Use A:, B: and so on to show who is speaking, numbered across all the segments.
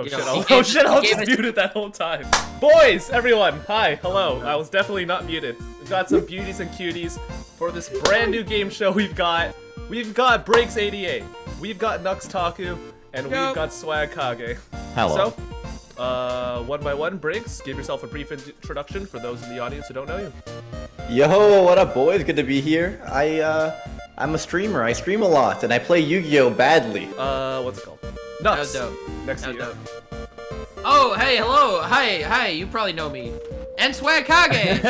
A: shit, oh shit, I was just muted that whole time. Boys, everyone, hi, hello. I was definitely not muted. We've got some beauties and cuties for this brand new game show we've got. We've got BriggsADA, we've got Taku, and we've got Swagkage.
B: Hello.
A: So, one by one, Briggs, give yourself a brief introduction for those in the audience who don't know you.
B: Yo, what up, boys? Good to be here. I'm a streamer. I stream a lot, and I play Yu-Gi-Oh! Badly.
A: What's it called? Nuts.
C: That was dope.
A: Next to
C: That
A: you.
C: was dope. Oh, hey, hello. Hi, you probably know me. And Swagkage!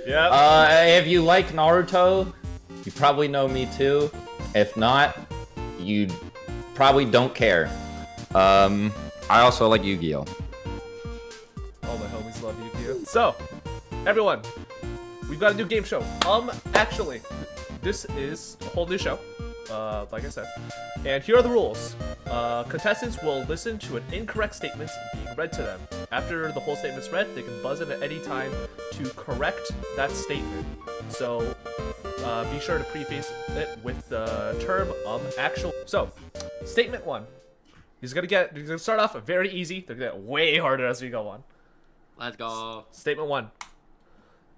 A: Yeah.
D: If you like Naruto, you probably know me too. If not, you probably don't care. I also like Yu-Gi-Oh!
A: All my homies love Yu-Gi-Oh! So, everyone, we've got a new game show. Actually, this is a whole new show, like I said. And here are the rules. Contestants will listen to an incorrect statement being read to them. After the whole statement's read, they can buzz in at any time to correct that statement. So, be sure to preface it with the term, actual. So, statement one. He's gonna start off very easy. They're gonna get way harder as we go on.
C: Let's go.
A: Statement one.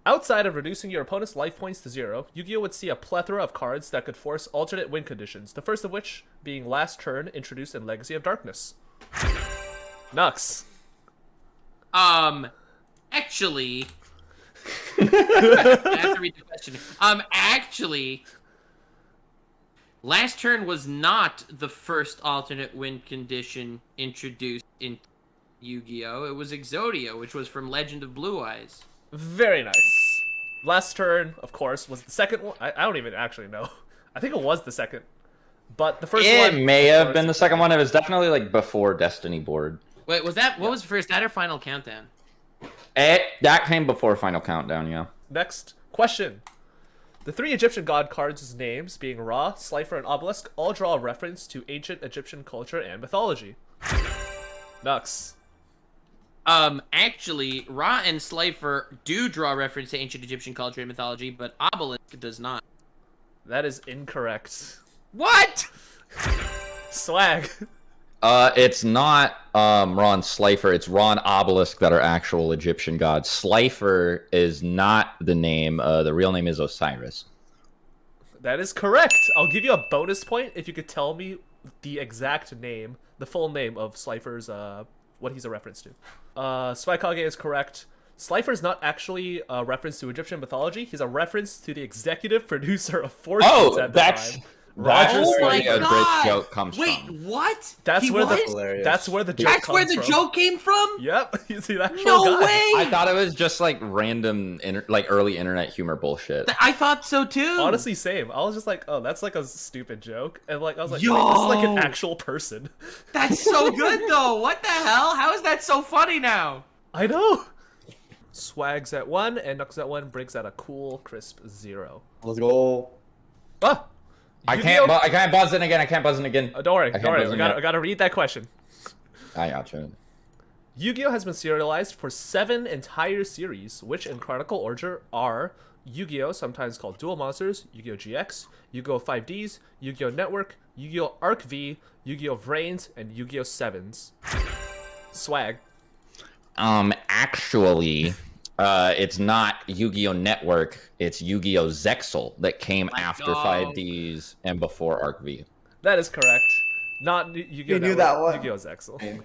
A: Outside of reducing your opponent's life points to 0, Yu-Gi-Oh! Would see a plethora of cards that could force alternate win conditions, the first of which being Last Turn introduced in Legacy of Darkness. Nux.
C: Actually... I have to read the question. Actually... Last Turn was not the first alternate win condition introduced in Yu-Gi-Oh! It was Exodia, which was from Legend of Blue Eyes.
A: Very nice. Last Turn, of course, was the second one. I don't even actually know. I think it was the second. But the first one...
D: It may have been the second one. It was definitely like before Destiny board.
C: Wait, was that... What was first? That or Final Countdown?
D: That came before Final Countdown, yeah.
A: Next question. The 3 Egyptian god cards' names, being Ra, Slifer, and Obelisk, all draw a reference to ancient Egyptian culture and mythology. Nux.
C: Actually, Ra and Slifer do draw reference to ancient Egyptian culture and mythology, but Obelisk does not.
A: That is incorrect.
C: What?
A: Swag.
D: It's not Ra and Slifer, it's Ra and Obelisk that are actual Egyptian gods. Slifer is not the name, the real name is Osiris.
A: That is correct. I'll give you a bonus point if you could tell me the exact name, the full name of Slifer's, what he's a reference to. Swagkage is correct. Slifer is not actually a reference to Egyptian mythology. He's a reference to the executive producer of Fortunes at the time.
D: That's
C: Oh
D: where
C: my
D: the
C: God.
D: great joke comes
C: Wait,
D: from.
C: what?
A: That's
C: He
A: where
C: was?
A: that's where the joke comes from.
C: Joke came from?
A: Yep, he's the actual
C: No
A: guy.
C: way!
D: I thought it was just like random, early internet humor bullshit.
C: I thought so too.
A: Honestly, same. I was just like, oh, that's like a stupid joke, and like I was like,
C: Yo!
A: wait, this is like an actual person.
C: That's so good though. What the hell? How is that so funny now?
A: I know. Swag's at 1 and Nux at 1. Briggs at a cool crisp 0.
B: Let's go.
A: Ah.
D: I can't buzz in again. I can't buzz in again.
A: Don't worry,
D: I can't
A: don't worry.
D: buzz
A: I
D: in
A: gotta
D: yet.
A: read that question.
D: I gotcha.
A: Yu-Gi-Oh! Has been serialized for 7 entire series, which in chronological order are Yu-Gi-Oh! Sometimes called Duel Monsters, Yu-Gi-Oh! GX, Yu-Gi-Oh! 5Ds, Yu-Gi-Oh! Network, Yu-Gi-Oh! Arc V, Yu-Gi-Oh! Vrains, and Yu-Gi-Oh! 7s. Swag.
D: Actually, it's not Yu-Gi-Oh! Network. It's Yu-Gi-Oh! Zexal that came after 5Ds and before Arc V.
A: That is correct. Not Yu-Gi-Oh!
B: You knew
A: Network,
B: that one?
A: Yu-Gi-Oh! Zexal.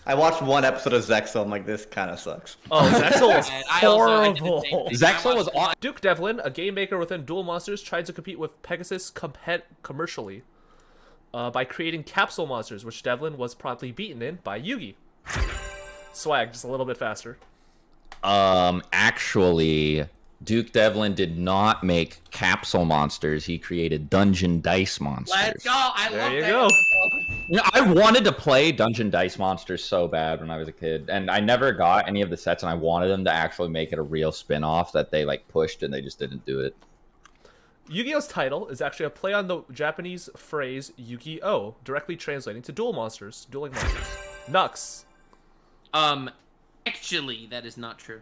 B: I watched one episode of Zexal. I'm like, this kind of sucks.
A: Oh, Zexal was
C: I also did the same
A: horrible.
C: thing.
D: Zexal was on.
A: Duke Devlin, a game maker within Duel Monsters, tried to compete with Pegasus commercially by creating capsule monsters, which Devlin was promptly beaten in by Yugi. Swag, just a little bit faster.
D: Actually, Duke Devlin did not make capsule monsters. He created dungeon dice monsters.
C: Let's go. I
A: There
C: love
A: you
C: that.
A: go.
D: You know, I wanted to play dungeon dice monsters so bad when I was a kid, and I never got any of the sets, and I wanted them to actually make it a real spin-off that they like pushed, and they just didn't do it.
A: Yu-Gi-Oh's title is actually a play on the Japanese phrase Yu-Gi-Oh, directly translating to dueling monsters. Nux.
C: Actually, that is not true.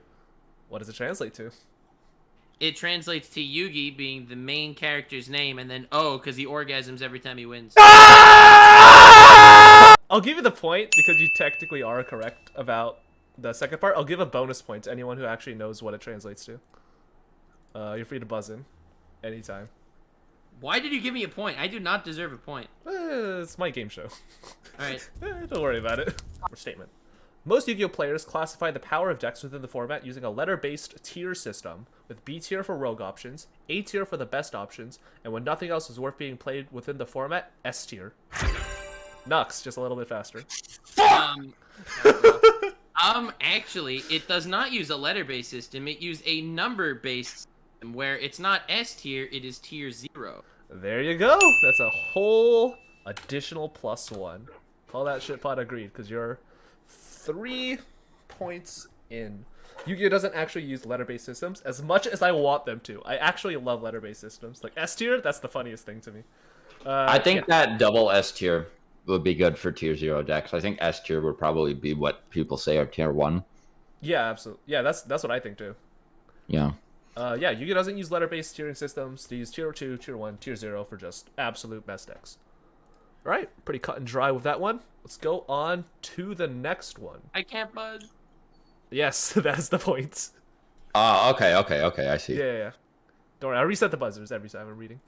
A: What does it translate to?
C: It translates to Yugi being the main character's name, and then because he orgasms every time he wins.
A: I'll give you the point because you technically are correct about the second part. I'll give a bonus point to anyone who actually knows what it translates to. You're free to buzz in anytime.
C: Why did you give me a point? I do not deserve a point.
A: It's my game show.
C: Alright.
A: Don't worry about it. Statement. Most Yu-Gi-Oh players classify the power of decks within the format using a letter-based tier system, with B tier for rogue options, A tier for the best options, and when nothing else is worth being played within the format, S tier. Nux, just a little bit faster.
C: Actually, it does not use a letter-based system. It uses a number-based system, where it's not S tier, it is tier 0.
A: There you go. That's a whole additional +1. Call that shitpot agreed, because you're 3 points in. Yu-Gi-Oh doesn't actually use letter-based systems as much as I want them to. I actually love letter-based systems. Like S tier, that's the funniest thing to me.
D: I think that double S tier would be good for tier 0 decks. I think S tier would probably be what people say are tier 1.
A: Yeah, absolutely. Yeah, that's what I think too.
D: Yeah.
A: Yeah, Yu-Gi-Oh doesn't use letter-based tiering systems. They use tier 2, tier 1, tier 0 for just absolute best decks. All right, pretty cut and dry with that one. Let's go on to the next one.
C: I can't buzz.
A: Yes, that's the point.
D: Okay, I see.
A: Yeah. Don't worry, I reset the buzzers every time I'm reading.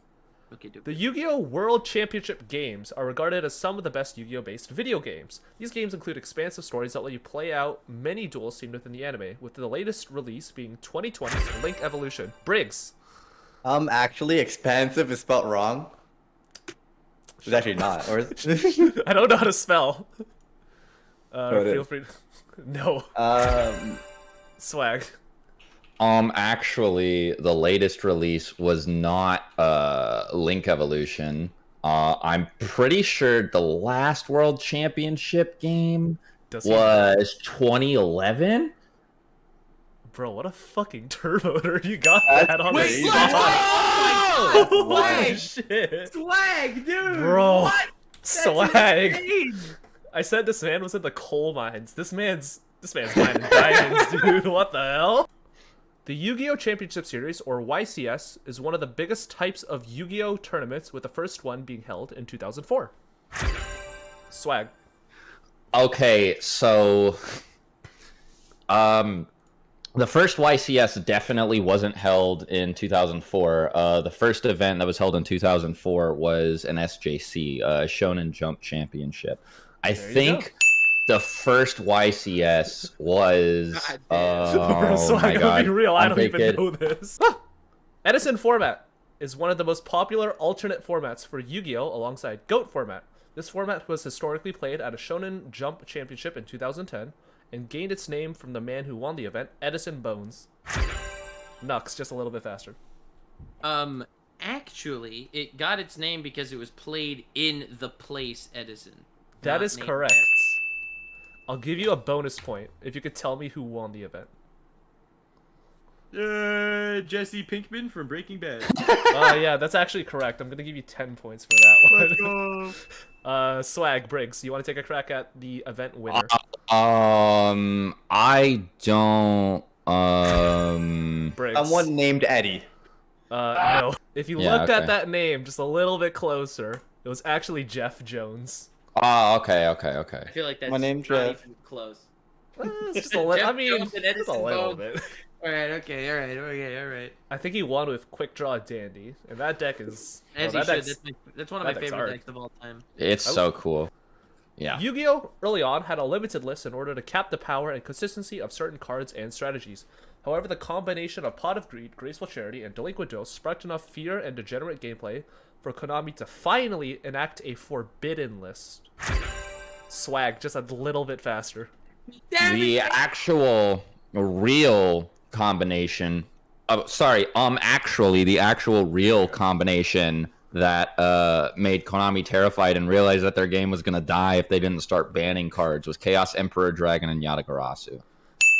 C: Okay, dude.
A: The Yu-Gi-Oh! World Championship games are regarded as some of the best Yu-Gi-Oh! Based video games. These games include expansive stories that let you play out many duels seen within the anime, with the latest release being 2020's Link Evolution. Briggs.
B: Actually, expansive is spelled wrong. It's actually not, or is it?
A: I don't know how to spell.
B: it
A: Feel
B: is.
A: free. No. Swag.
D: Actually, the latest release was not Link Evolution. I'm pretty sure the last World Championship game was 2011.
A: Bro, what a fucking turbo nerd you got
B: That's
A: that on
B: crazy.
A: the
C: Swag!
A: spot.
C: Oh my
A: Holy
C: God!
A: shit.
C: Swag, dude!
A: Bro.
C: What?
A: Swag.
C: Insane.
A: I said this man was in the coal mines. This man's mining diamonds, dude. What the hell? The Yu-Gi-Oh! Championship Series, or YCS, is one of the biggest types of Yu-Gi-Oh! Tournaments, with the first one being held in 2004. Swag.
D: Okay, so the first YCS definitely wasn't held in 2004. The first event that was held in 2004 was an SJC, Shonen Jump Championship. I
A: There you
D: think the first YCS was.
A: Bro,
D: Oh
A: Swag,
D: my
A: I'm
D: god!
A: being real. I don't
D: Unpicked
A: even
D: it.
A: know this. Edison format is one of the most popular alternate formats for Yu-Gi-Oh! Alongside GOAT format. This format was historically played at a Shonen Jump Championship in 2010 and gained its name from the man who won the event, Edison Bones. Nux, just a little bit faster.
C: Actually, it got its name because it was played in the place Edison.
A: That
C: not
A: is
C: named
A: correct.
C: after.
A: I'll give you a bonus point if you could tell me who won the event.
C: Jesse Pinkman from Breaking Bad.
A: Yeah, that's actually correct. I'm gonna give you 10 points for that one. Swag, Briggs, you want to take a crack at the event winner?
D: I don't.
A: Briggs.
B: Someone named Eddie.
A: No. If you
D: Yeah,
A: looked at
D: okay.
A: that name just a little bit closer, it was actually Jeff Jones.
D: Oh, okay.
C: I feel like that's
B: My name's
C: not
B: Jeff.
C: even close.
A: It's just a little. I
C: Jeff
A: mean,
C: Jones and
A: just a
C: Edison
A: little
C: Bones.
A: bit.
C: Alright, okay, alright.
A: I think he won with Quick Draw Dandy, and that deck is.
C: As
A: oh,
C: he
A: that
C: should.
A: deck's-
C: That's one of my
A: that deck's
C: favorite
A: hard.
C: decks of all time.
D: It's so cool. Yeah.
A: Yu-Gi-Oh! Early on had a limited list in order to cap the power and consistency of certain cards and strategies. However, the combination of Pot of Greed, Graceful Charity, and Delinquent Duel sparked enough fear and degenerate gameplay for Konami to finally enact a forbidden list. Swag, just a little bit faster.
D: The actual real combination. Actually, the actual real combination that made Konami terrified and realized that their game was gonna die if they didn't start banning cards was Chaos Emperor Dragon and Yatagarasu.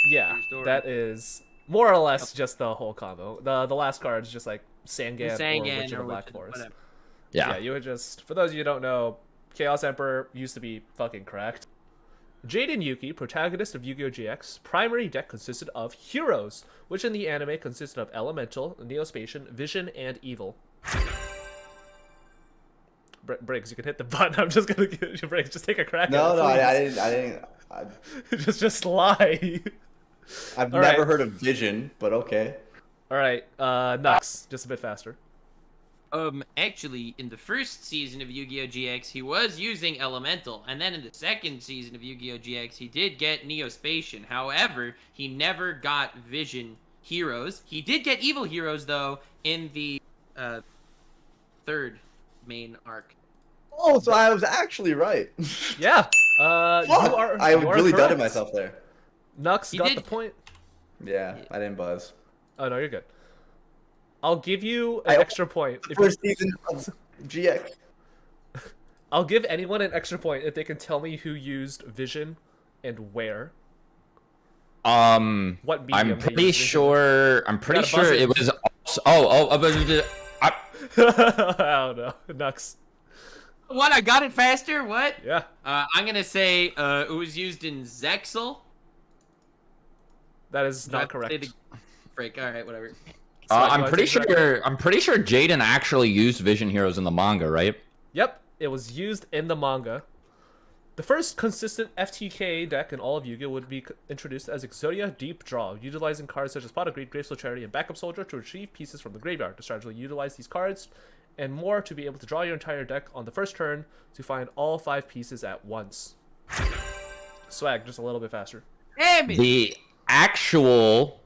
A: Yeah,
C: True story.
A: that is more or less just the whole combo. The last card is just like Sangan, or Witch of the Black Forest.
C: whatever.
A: Yeah, you would just, for those of you who don't know, Chaos Emperor used to be fucking cracked. Jaden Yuki, protagonist of Yu-Gi-Oh! GX, primary deck consisted of Heroes, which in the anime consisted of Elemental, Neospatian, Vision, and Evil. Briggs, you can hit the button. I'm just gonna give you Briggs. Just take a crack.
B: No,
A: at
B: no,
A: it,
B: I didn't.
A: just lie.
B: I've
A: All
B: never
A: right.
B: heard of Vision, but okay.
A: All right, Nux, just a bit faster.
C: Actually, in the first season of Yu-Gi-Oh! GX, he was using Elemental, and then in the second season of Yu-Gi-Oh! GX, he did get Neospatian. However, he never got Vision heroes. He did get Evil heroes, though, in the third main arc.
B: Oh, so I was actually right.
A: Yeah.
B: Fuck!
A: You are.
B: I
A: you are
B: really
A: correct.
B: doubted myself there.
A: Nux
C: He
A: got
C: did-
A: the point.
B: Yeah, I didn't buzz.
A: Oh no, you're good. I'll give you
B: I-
A: an extra point. If you,
B: First season of GX.
A: I'll give anyone an extra point if they can tell me who used Vision and where. What medium
D: I'm
A: they
D: pretty
A: used Vision.
D: sure. I'm pretty
A: gotta buzz
D: sure
A: it.
D: it was. I,
A: I don't know. Nux.
C: What? I got it faster? What?
A: Yeah.
C: I'm gonna say it was used in Zexal.
A: That is
C: Do I
A: not
C: have to say
A: correct.
C: Freak. All right, whatever.
D: I'm
A: Swag,
D: pretty
A: you wanna take
D: sure. I'm pretty sure Jaden actually used Vision Heroes in the manga, right?
A: Yep, it was used in the manga. The first consistent FTK deck in all of Yu-Gi-Oh! Would be introduced as Exodia Deep Draw, utilizing cards such as Pot of Greed, Graceful Charity, and Backup Soldier to retrieve pieces from the graveyard. The strategy will utilize these cards and more to be able to draw your entire deck on the first turn to find all 5 pieces at once. Swag, just a little bit faster.
C: Damn it!
D: The actual,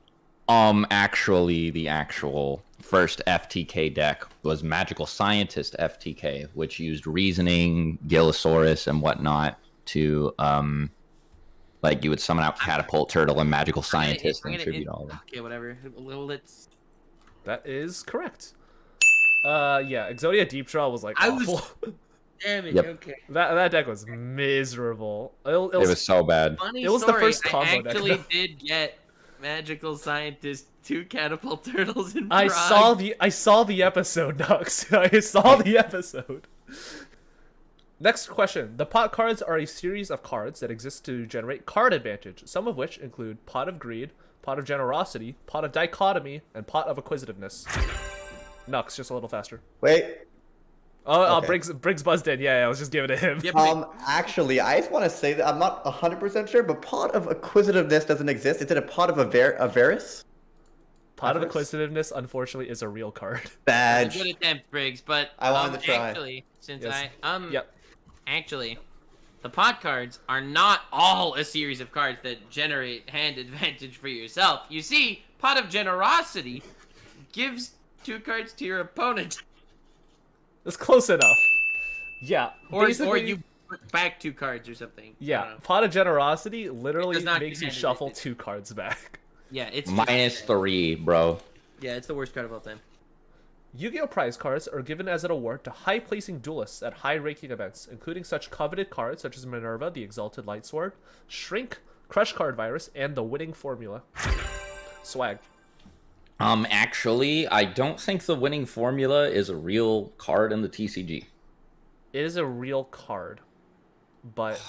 D: the actual first FTK deck was Magical Scientist FTK, which used Reasoning, Gillosaurus, and whatnot to, like you would summon out Catapult Turtle and Magical Scientist and tribute all of them.
C: Okay, whatever. Let's.
A: That is correct. Yeah, Exodia Deep Draw was like
C: I was-
A: awful.
C: Damn it.
D: Yep.
C: Okay.
A: that deck was miserable.
D: It was so bad.
C: Funny
A: It was the
C: story.
A: first combo
C: I
A: deck,
C: actually
A: though.
C: did get Magical Scientist 2 Catapult Turtles in
A: I
C: Prague.
A: saw the episode, Nux. I saw the episode. Next question. The pot cards are a series of cards that exist to generate card advantage, some of which include Pot of Greed, Pot of Generosity, Pot of Dichotomy, and Pot of Acquisitiveness. Nux, just a little faster.
B: Wait.
A: Oh,
B: Okay.
A: Briggs buzzed in. Yeah, I was just giving it to him.
C: Yep.
B: Actually, I just want to say that I'm not 100% sure, but Pot of Acquisitiveness doesn't exist. Is it a Pot of Avarice?
A: Pot of
B: Avarice?
A: Acquisitiveness, unfortunately, is a real card.
B: Badge.
C: Good attempt, Briggs, but
B: I wanted to try.
C: actually, since
A: Yes.
C: I
A: Yep.
C: actually, the pot cards are not all a series of cards that generate hand advantage for yourself. You see, Pot of Generosity gives 2 cards to your opponent,
A: That's close enough. Yeah.
C: or
A: basically-
C: you put back 2 cards or something. I don't
A: Yeah,
C: know.
A: Pot of Generosity literally
C: It does not
A: makes you
C: give hand
A: shuffle
C: advantage.
A: 2 cards back.
C: Yeah, it's
D: -3, bro.
C: Yeah, it's the worst card of all time.
A: Yu-Gi-Oh! Prize cards are given as an award to high-placing duelists at high-ranking events, including such coveted cards such as Minerva, the Exalted Light Sword, Shrink, Crush Card Virus, and the Winning Formula. Swag.
D: Actually, I don't think the Winning Formula is a real card in the TCG.
A: It is a real card, but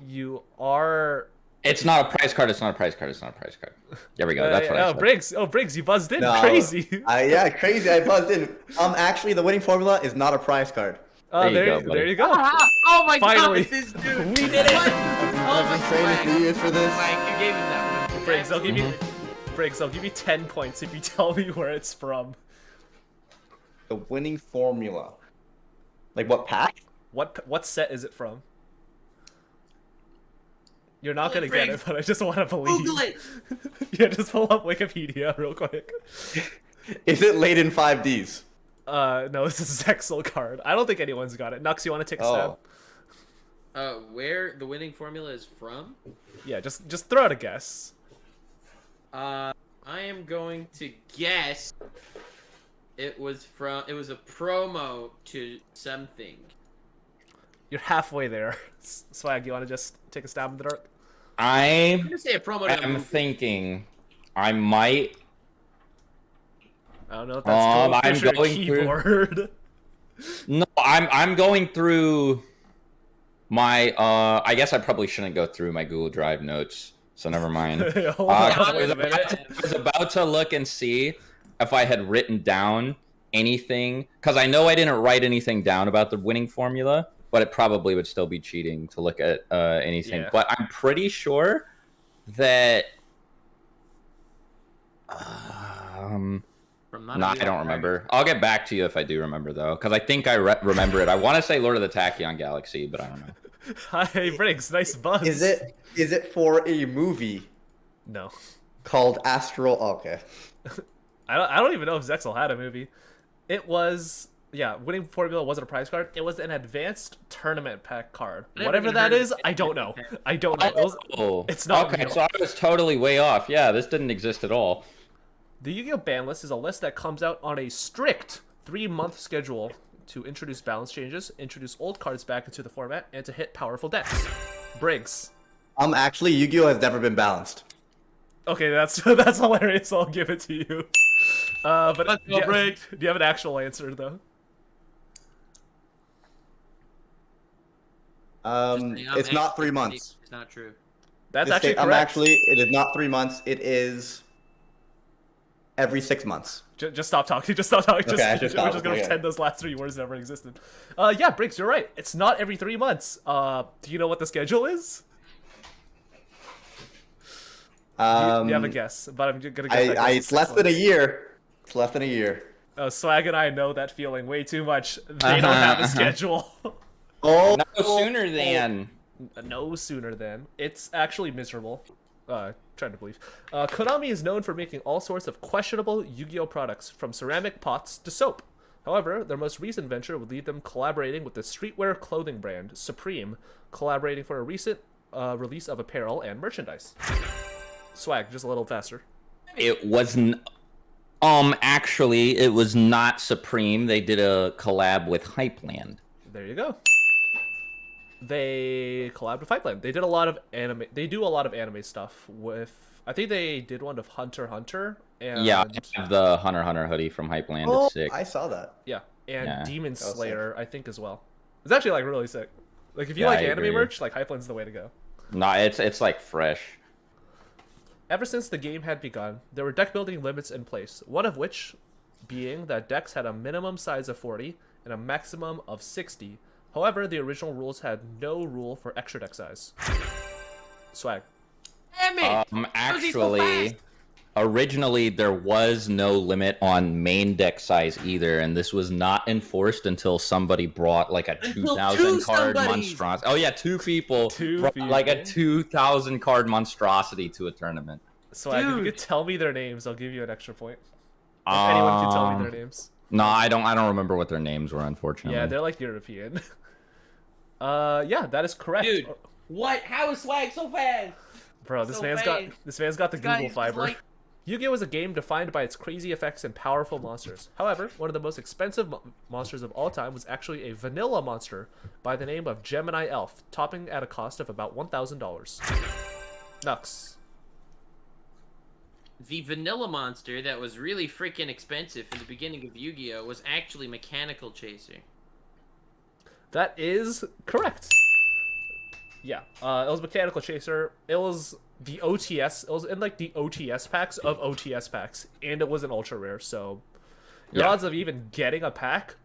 A: you are...
D: It's not a prize card. It's not a prize card. It's not a prize card. There we go. That's what I said.
A: Briggs. Oh, Briggs, you buzzed in.
B: No,
A: Crazy.
B: Yeah, crazy. I buzzed in. Actually, the Winning Formula is not a prize card.
A: Oh,
D: There you go,
A: there
D: buddy.
A: you go.
C: Oh my
A: Finally.
C: god, this dude!
A: We did it.
C: What?
B: I've been training for
C: Swag.
B: years for this.
C: Swag, you gave him that one.
A: Briggs, I'll give you...
D: Mm-hmm.
A: Briggs, I'll give you 10 points if you tell me where it's from.
B: The Winning Formula. Like what pack?
A: What set is it from? You're not
C: Holy
A: gonna get it,
C: Briggs.
A: but I just want to believe.
C: Google it.
A: Yeah, just pull up Wikipedia real quick.
B: Is it late in 5Ds?
A: No, this is a Zexal card. I don't think anyone's got it. Nux, you want to take a stab?
B: Oh.
C: Where the winning formula is from?
A: Yeah, just throw out a guess.
C: I am going to guess it was a promo to something.
A: You're halfway there. Swag, you want to just take a stab in the dark?
C: I'm
D: I
C: gonna say a promo to a
D: am
C: movie.
D: thinking I might.
A: I don't know if that's Joel
D: I'm
A: Fisher
D: going through-
A: keyboard.
D: No, I'm going through my. I guess I probably shouldn't go through my Google Drive notes. So never mind.
A: Hold
D: I
A: on, wait a minute.
D: was about to look and see if I had written down anything, because I know I didn't write anything down about the winning formula, but it probably would still be cheating to look at anything.
A: Yeah.
D: But I'm pretty sure that.
C: From
D: No, I don't remember. I'll get back to you if I do remember, though, because I think I remember it. I want to say Lord of the Tachyon Galaxy, but I don't know.
A: Hi, Briggs. Nice buzz.
B: Is it for a movie
A: No.
B: called Astral? Okay.
A: I don't even know if Zexel had a movie. It was, yeah, winning formula wasn't a prize card. It was an advanced tournament pack card.
C: I never
A: Whatever
C: even
A: that
C: heard of
A: is,
C: it.
A: I don't know. I don't know.
D: Oh,
A: It's not
D: okay.
A: real.
D: So I was totally way off. Yeah, this didn't exist at all.
A: The Yu-Gi-Oh! Ban list is a list that comes out on a strict 3-month schedule to introduce balance changes, introduce old cards back into the format, and to hit powerful decks. Briggs.
B: Actually, Yu-Gi-Oh has never been balanced.
A: Okay, that's hilarious. I'll give it to you. But
C: Let's go, Briggs.
A: do you have an actual answer though?
B: It's not 3 months.
C: It's not true.
A: That's actually correct.
B: It is not 3 months. It is every 6 months.
A: Just stop talking. Just stop talking.
B: Okay, I
A: We're
B: should
A: just
B: stop.
A: gonna
B: Okay.
A: pretend those last 3 words never existed. Yeah, Briggs, you're right. It's not every 3 months. Do you know what the schedule is? You have a guess, but I'm gonna guess.
B: It's less than a year. It's less than a year.
A: Swag and I know that feeling way too much. They don't have a schedule.
B: Oh,
D: No sooner than.
A: No sooner than. It's actually miserable. Trying to believe. Konami is known for making all sorts of questionable Yu-Gi-Oh products, from ceramic pots to soap. However, their most recent venture would lead them collaborating with the streetwear clothing brand Supreme, collaborating for a recent release of apparel and merchandise. Swag, just a little faster.
D: It wasn't. Actually, it was not Supreme. They did a collab with Hypeland.
A: There you go. They collabed with Pipeline. They did a lot of anime. They do a lot of anime stuff with. I think they did one of Hunter x Hunter. And,
D: Yeah, I have the Hunter x Hunter hoodie from Hypeland.
B: oh,
D: It's sick.
B: I saw that.
A: yeah, and
D: Yeah.
A: Demon
B: was sick.
A: Slayer, I think as well. It's actually like really sick. Like if you
D: Yeah,
A: like
D: I
A: anime
D: agree.
A: merch, like Hypeline's the way to go.
D: No, it's like fresh.
A: Ever since the game had begun, there were deck building limits in place. One of which being that decks had a minimum size of 40 and a maximum of 60. However, the original rules had no rule for extra deck size. Swag.
C: Damn it! How is he so
D: Actually,
C: fast?
D: originally there was no limit on main deck size either, and this was not enforced until somebody brought like a
C: Until
D: 2,000
C: two
D: card
C: somebodies.
D: monstrosity. Oh yeah, two people
A: Two
D: brought like a
A: people.
D: 2,000 card monstrosity to a tournament.
A: Swag, if you
C: Dude.
A: could tell me their names, I'll give you an extra point. If anyone can tell me their names.
D: No, I don't remember what their names were, unfortunately.
A: Yeah, they're like European. Yeah, that is correct.
C: Dude, what? How is Swag so fast?
A: Bro, this
C: so
A: man's
C: vain.
A: got the
C: This guy
A: Google
C: is
A: fiber.
C: like-
A: Yu-Gi-Oh was a game defined by its crazy effects and powerful monsters. However, one of the most expensive monsters of all time was actually a vanilla monster by the name of Gemini Elf, topping at a cost of about $1,000. Nux.
C: The vanilla monster that was really freaking expensive in the beginning of Yu-Gi-Oh was actually Mechanical Chaser.
A: That is correct. Yeah, it was Mechanical Chaser. It was the OTS. It was in like the OTS packs of OTS packs, and it was an ultra rare. So the
D: Yeah.
A: odds of even getting a pack,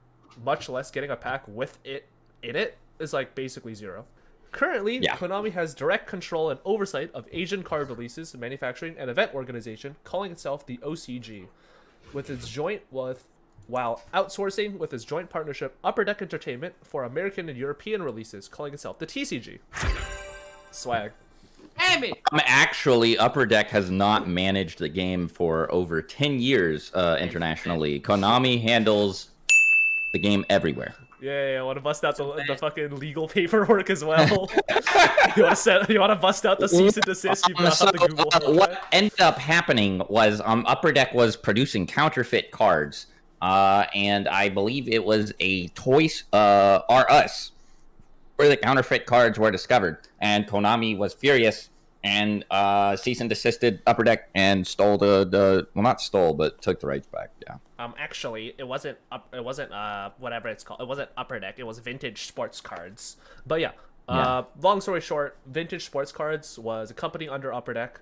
A: much less getting a pack with it in it, is like basically zero. Currently,
D: Yeah.
A: Konami has direct control and oversight of Asian card releases, manufacturing, and event organization, calling itself the OCG, while outsourcing with its joint partnership Upper Deck Entertainment for American and European releases, calling itself the TCG. Swag.
C: Damn it!
D: Actually, Upper Deck has not managed the game for over 10 years internationally. Konami handles the game everywhere.
A: Yeah, I want to bust out the fucking legal paperwork as well. you want to bust out the cease and desist? You've got
D: So,
A: the Google.
D: what ended up happening was Upper Deck was producing counterfeit cards, and I believe it was a Toys R Us where the counterfeit cards were discovered, and Konami was furious and cease and desisted Upper Deck and stole the well, not stole, but took the rights back. Yeah.
A: Actually, it wasn't whatever it's called. It wasn't Upper Deck. It was Vintage Sports Cards. But yeah, long story short, Vintage Sports Cards was a company under Upper Deck.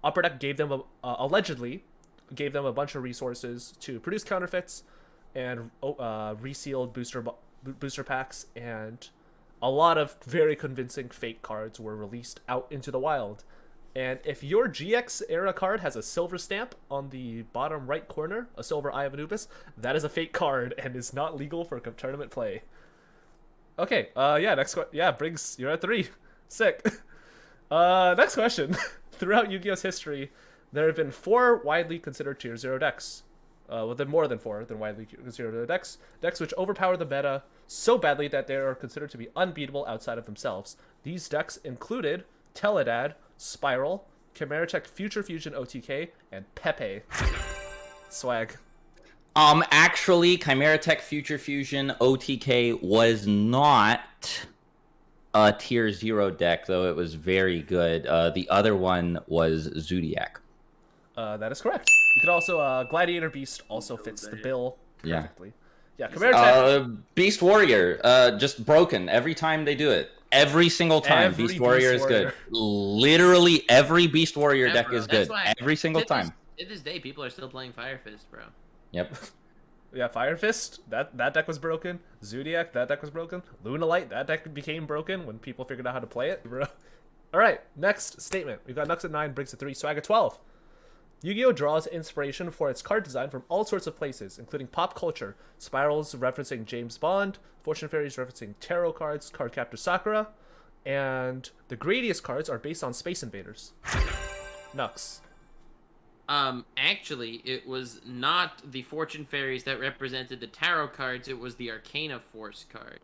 A: Upper Deck gave them allegedly gave them a bunch of resources to produce counterfeits. and resealed booster packs, and a lot of very convincing fake cards were released out into the wild. And if your GX era card has a silver stamp on the bottom right corner, a silver Eye of Anubis, that is a fake card and is not legal for tournament play. Okay, yeah, next question. Yeah, Briggs, you're at 3. Sick. Next question. Throughout Yu-Gi-Oh's history, there have been 4 widely considered Tier 0 decks. Well, then more than 4 than widely considered decks. Decks which overpower the meta so badly that they are considered to be unbeatable outside of themselves. These decks included Teledad, Spiral, Chimeratech Future Fusion OTK, and Pepe. Swag.
D: Actually, Chimeratech Future Fusion OTK was not a Tier 0 deck, though it was very good. The other one was Zodiac.
A: That is correct. You could also, Gladiator Beast also fits the bill perfectly. Yeah,
D: Chimeratech. Beast Warrior, just broken every time they do it. Every single time, Beast Warrior is good. Literally every Beast Warrior deck is good. Every single time.
C: To this day, people are still playing Fire Fist, bro.
D: Yep.
A: Yeah, Fire Fist, that deck was broken. Zodiac, that deck was broken. Lunalight, that deck became broken when people figured out how to play it, bro. Alright, next statement. We've got Nux at 9, Briggs at 3, Swag at 12. Yu-Gi-Oh! Draws inspiration for its card design from all sorts of places, including pop culture, spirals referencing James Bond, fortune fairies referencing tarot cards, Cardcaptor Sakura, and the Gradius cards are based on Space Invaders. Nux.
C: Actually, it was not the fortune fairies that represented the tarot cards, it was the Arcana Force card.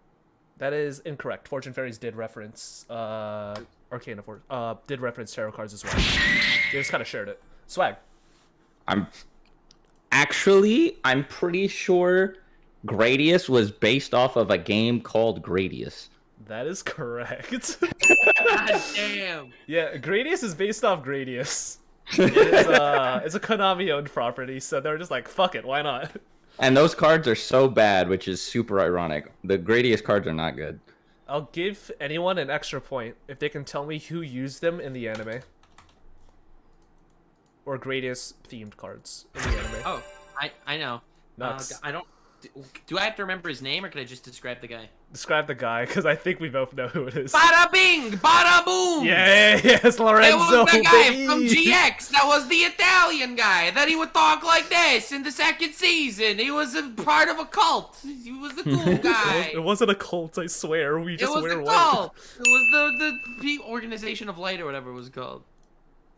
A: That is incorrect. Fortune fairies did reference, Arcana Force, did reference tarot cards as well. They just kind of shared it. Swag.
D: I'm pretty sure Gradius was based off of a game called Gradius.
A: That is correct.
C: God damn.
A: Yeah, Gradius is based off Gradius. It's a Konami-owned property, so they're just like, fuck it, why not?
D: And those cards are so bad, which is super ironic. The Gradius cards are not good.
A: I'll give anyone an extra point if they can tell me who used them in the anime. Or Gradius-themed cards in the anime.
C: Oh, I know.
A: Nux.
C: I don't... Do I have to remember his name, or can I just describe the guy?
A: Describe the guy, because I think we both know who it is.
C: Bada bing! Bada boom!
A: Yes, Lorenzo,
C: It was the guy
A: baby!
C: from GX that was the Italian guy that he would talk like this in the second season. He was a part of a cult. He was the cool guy.
A: It wasn't a cult, I swear. We just wear
C: It was
A: white.
C: the cult. It was the Organization of Light or whatever it was called.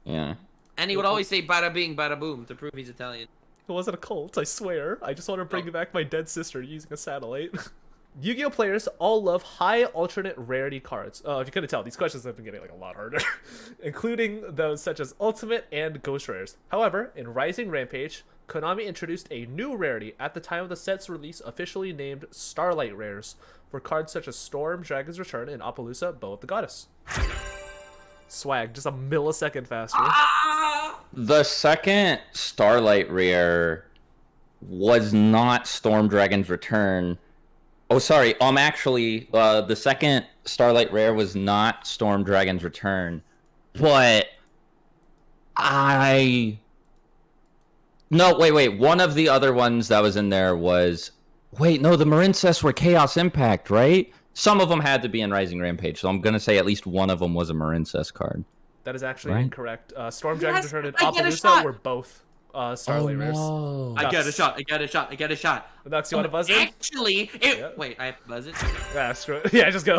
D: Yeah.
C: And he would always say bada bing, bada boom to prove he's Italian.
A: It wasn't a cult, I swear. I just want to bring back my dead sister using a satellite. Yu-Gi-Oh! Players all love high alternate rarity cards. If you couldn't tell, these questions have been getting like a lot harder. Including those such as Ultimate and Ghost Rares. However, in Rising Rampage, Konami introduced a new rarity at the time of the set's release, officially named Starlight Rares, for cards such as Storm, Dragon's Return, and Appaloosa, Bow of the Goddess. Swag, just a millisecond faster.
D: The second Starlight Rare was not Storm Dragon's Return. Oh, sorry. Actually, the second Starlight Rare was not Storm Dragon's Return, but No, wait. One of the other ones that was in there was... Wait, no, the Marincess were Chaos Impact, right? Some of them had to be in Rising Rampage, so I'm going to say at least one of them was a Marincess card.
A: That is actually
D: Right?
A: incorrect. Storm Dragon's Return and
C: I get a
A: Appaloosa
C: shot.
A: were both Starlight Rares.
D: no.
C: I got a shot.
A: Nux, you want to buzz in?
C: Actually, wait, I have to buzz it.
A: Yeah, screw it. Yeah, just go.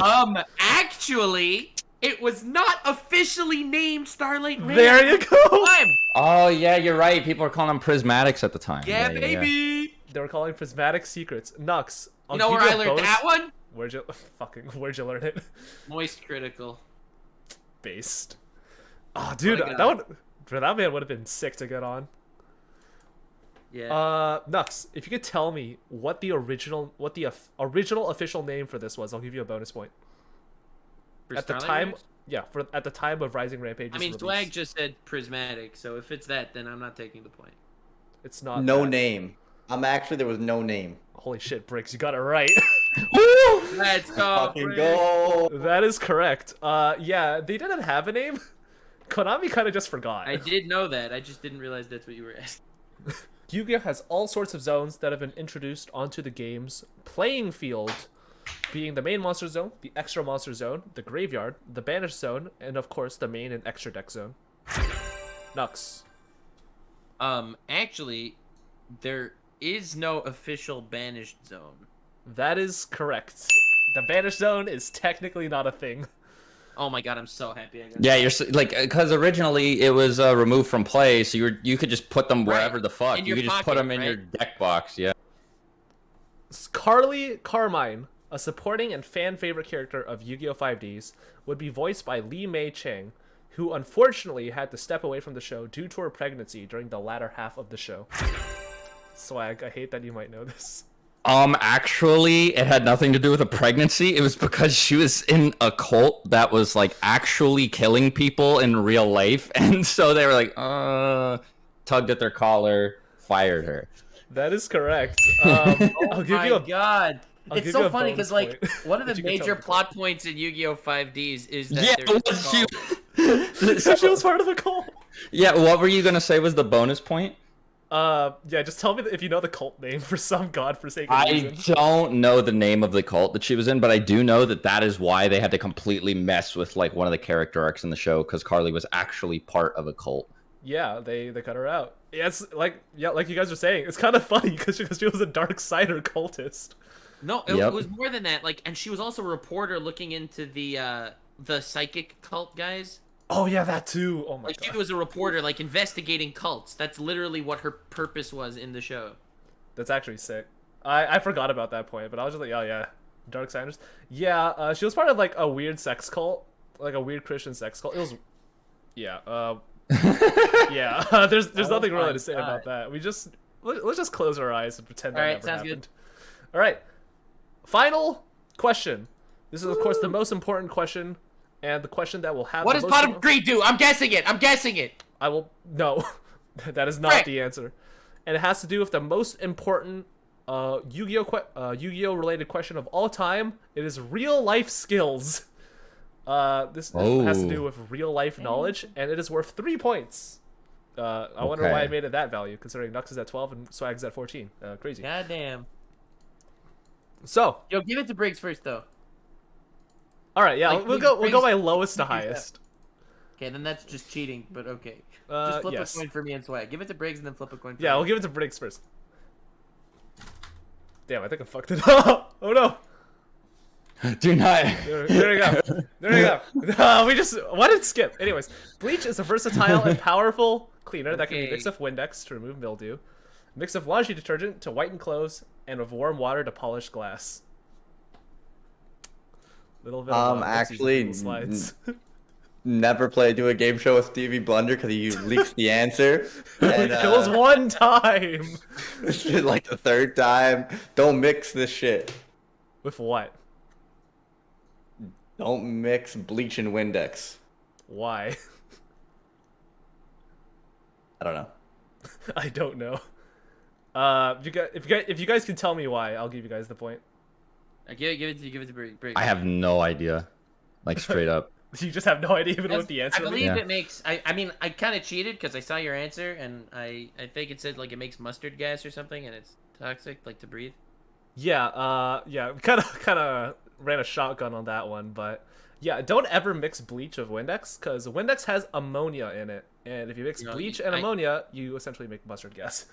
C: Actually, it was not officially named Starlight Rare.
A: There you go.
D: Oh, yeah, you're right. People were calling them Prismatics at the time.
C: Yeah, baby.
A: They were calling Prismatic Secrets. Nux.
C: You know where I learned that one?
A: Where'd you learn it?
C: Moist Critical.
A: Based. Oh, dude,
C: What a
A: that man would have been sick to get on.
C: Yeah.
A: Nux, if you could tell me what the original official name for this was, I'll give you a bonus point.
C: For
A: At the
C: Starlight
A: time,
C: Rares?
A: yeah, at the time of Rising Rampage's
C: I mean,
A: release.
C: Swag just said prismatic, so if it's that, then I'm not taking the point.
A: It's not
B: No
A: that.
B: name. There was no name.
A: Holy shit, Briggs, you got it right.
C: Let's go.
B: Fucking
C: Briggs.
B: go.
A: That is correct. Yeah, they didn't have a name. Konami kind of just forgot.
C: I did know that. I just didn't realize that's what you were asking.
A: Yu-Gi-Oh has all sorts of zones that have been introduced onto the game's playing field, being the main monster zone, the extra monster zone, the graveyard, the banished zone, and of course the main and extra deck zone. Nux.
C: Actually, there is no official banished zone.
A: That is correct. The banished zone is technically not a thing.
C: Oh my god, I'm so happy I got
D: Yeah, you're like, because originally it was removed from play, so you could just put them wherever the fuck.
C: In
D: You
C: your
D: could just put
C: pocket,
D: them in your deck box. Yeah.
A: Carly Carmine, a supporting and fan favorite character of Yu-Gi-Oh! 5Ds, would be voiced by Lee Mei Chang, who unfortunately had to step away from the show due to her pregnancy during the latter half of the show. Swag, I hate that you might know this.
D: Actually, it had nothing to do with a pregnancy. It was because she was in a cult that was like actually killing people in real life, and so they were like, tugged at their collar, fired her.
A: That is correct.
C: Oh
A: I'll give
C: my
A: you a
C: god.
A: I'll
C: It's
A: give
C: so
A: you a
C: funny
A: bonus
C: because, like,
A: point.
C: one of the
A: But you can tell
C: major
A: the
C: plot points in Yu-Gi-Oh! 5Ds is that
D: Yeah,
C: there's
A: So she was part of the cult.
D: Yeah, what were you gonna say was the bonus point?
A: Yeah, just tell me if you know the cult name for some godforsaken
D: I
A: reason.
D: don't know the name of the cult that she was in, but I do know that that is why they had to completely mess with like one of the character arcs in the show, because Carly was actually part of a cult.
A: Yeah, they cut her out. Yeah, it's like like you guys were saying, it's kind of funny because she was a dark sider cultist.
C: No, it
D: Yep.
C: was more than that. Like, and she was also a reporter looking into the psychic cult guys.
A: Oh yeah, that too. Oh my
C: Like, she
A: god,
C: was a reporter, like, investigating cults. That's literally what her purpose was in the show.
A: that's actually sick. I forgot about that point, but I was just like, oh yeah, dark siders. Yeah, she was part of like a weird sex cult, like a weird Christian sex cult. It was, yeah, yeah. There's
C: Oh
A: nothing really
C: my
A: to say
C: God.
A: about that. Let's just close our eyes and pretend that
C: All right,
A: never
C: sounds
A: happened.
C: good.
A: All right, final question. This is of course the most important question, and the question that will have.
C: What
A: the
C: does
A: most
C: bottom green do? I'm guessing it. I'm guessing it.
A: I will no, that is not
C: Frick.
A: the answer, and it has to do with the most important Yu-Gi-Oh related question of all time. It is real life skills. This has to do with real life knowledge, and it is worth 3 points. I wonder why I
D: Okay.
A: made it that value, considering Nux is at 12 and Swag's at 14. Crazy.
C: Goddamn.
A: So,
C: Yo, give it to Briggs first, though.
A: all right, yeah,
C: Like,
A: we'll go
C: Briggs-
A: by lowest to
C: Briggs-
A: highest.
C: Okay, then that's just cheating, but okay. Just flip
A: Yes.
C: a coin for me and Swag. Give it to Briggs and then flip a coin for
A: Yeah,
C: me.
A: we'll give it to Briggs first. Damn, I think I fucked it up. Oh no.
D: Do not.
A: There we go. There we go. Why did it skip? Anyways, bleach is a versatile and powerful cleaner that can be
C: Okay.
A: mixed with Windex to remove mildew, mix of laundry detergent to whiten clothes, and with warm water to polish glass. Little bit of
B: actually,
A: Google slides.
B: Never play do a game show with Stevie Blunder because he leaks the answer. And,
A: It was one time.
B: this is like the third time. Don't mix this shit.
A: With what?
B: Don't mix bleach and Windex.
A: Why?
B: I don't know.
A: I don't know. If you guys can tell me why, I'll give you guys the point.
C: Give it to Briggs.
D: I have no idea. Like straight up.
A: You just have no idea even what the answer
C: I
A: is.
C: believe
D: Yeah.
C: it makes. I mean, I kind of cheated because I saw your answer and I think it said like it makes mustard gas or something and it's toxic, like to breathe.
A: Yeah, yeah, kind of ran a shotgun on that one, but yeah, don't ever mix bleach with Windex because Windex has ammonia in it, and if you mix
C: You know,
A: bleach and ammonia, you essentially make mustard gas.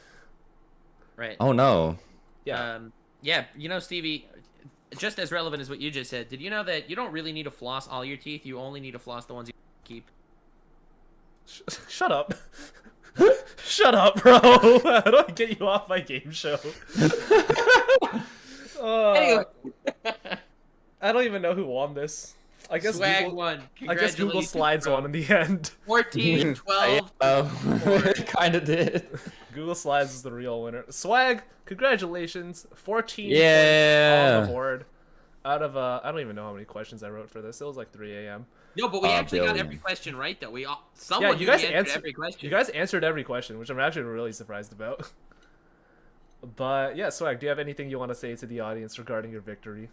C: Right.
D: Oh no.
A: Yeah.
C: Yeah. You know, Stevie, just as relevant as what you just said. Did you know that you don't really need to floss all your teeth? You only need to floss the ones you keep.
A: Shut up. Shut up, bro. How do I get you off my game show?
C: Anyway,
A: I don't even know who won this. I guess
C: Swag
A: Google,
C: won.
A: I guess Google
C: Congratulations,
A: Slides
C: bro.
A: won in the end.
C: 14, 12.
D: It kind of did.
A: Google Slides is the real winner. Swag, congratulations. 14
D: Yeah.
A: points on the board. Out of, I don't even know how many questions I wrote for this. It was like 3 a.m.
C: No, but we actually got
D: billion.
C: every question right, though.
A: Yeah,
C: Someone
A: you guys
C: answered
A: answered
C: every question.
A: You guys answered every question, which I'm actually really surprised about. But yeah, Swag, do you have anything you want to say to the audience regarding your victory?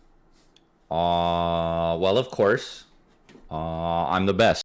D: Well, of course. I'm the best.